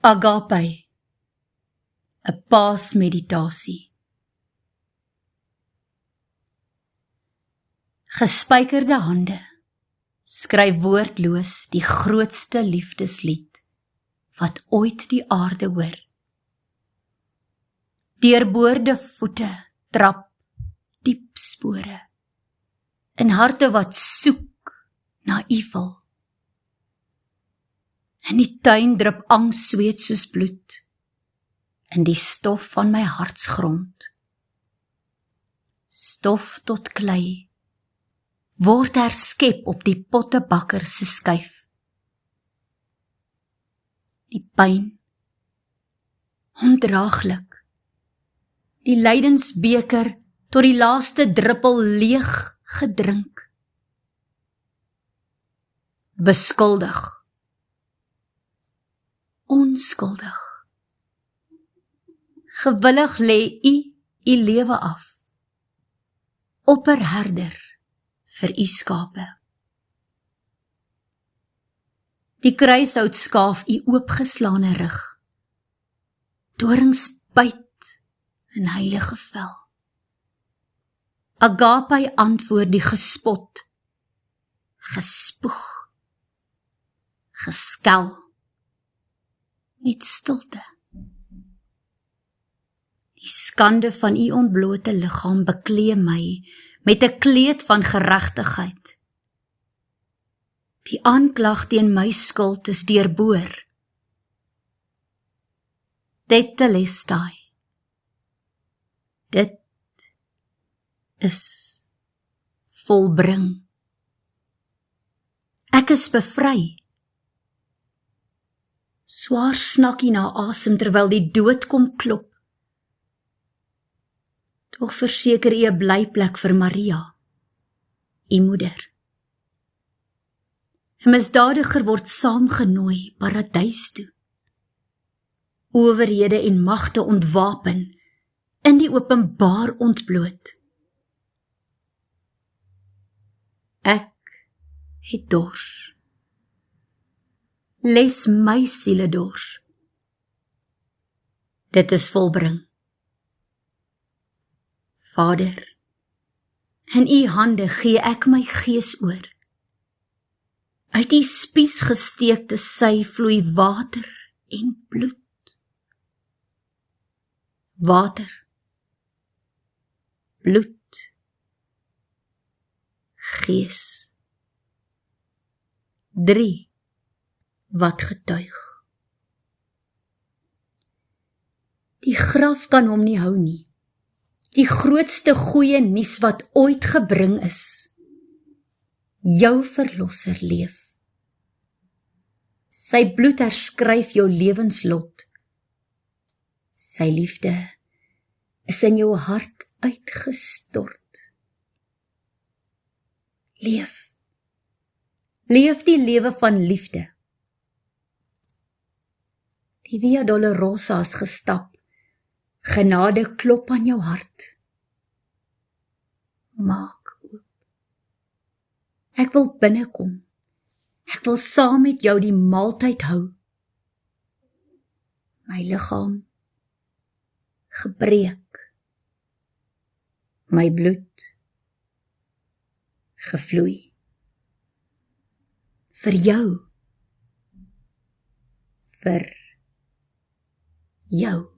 Agape, 'n paasmeditasie. Gespykerde hande, skryf woordloos die grootste liefdeslied wat ooit die aarde hoor. Deurboorde voete trap diep spore in harte wat soek na U wil. In die tuin drup angs sweet soos bloed, in die stof van my hartsgrond. Stof tot klei, word herskep op die pottebakker se skyf. Die pyn, ondraaglik, die lydensbeker tot die laaste druppel leeg gedrink. Beskuldig, onskuldig, gewillig lê U lewe af, opperherder vir U skape. Die kruishout skaaf U oopgeslaane rug, dorings byt in heilige vel. Agape antwoord die gespot, gespoeg, geskel, met stilte. Die skande van U ontblote liggaam beklee my met 'n kleed van geregtigheid. Die aanklag teen my skuld is deurboor. Tetelestai. Dit is volbring. Ek is bevry. Swaar snakkie na asem terwyl die dood kom klop. Tog verseker U 'n blyplek vir Maria, U moeder. 'n Misdadiger word saamgenooi paradys toe. Owerhede en magte ontwapen, in die openbaar ontbloot. Ek het dors. Les my siele dors. Dit is volbring. Vader, in U hande gee ek my gees oor. Uit U spies gesteekte sy vloei water en bloed. Water, bloed, gees. 3 wat getuig. Die graf kan hom nie hou nie. Die grootste goeie nuus wat ooit gebring is. Jou verlosser leef. Sy bloed herskryf jou lewenslot. Sy liefde is in jou hart uitgestort. Leef. Leef die lewe van liefde. Die Via Dolorosa is gestap. Genade klop aan jou hart. Maak oop. Ek wil binnekom. Ek wil saam met jou die maaltyd hou. My liggaam gebreek. My bloed gevloei. Vir jou. Vir jou.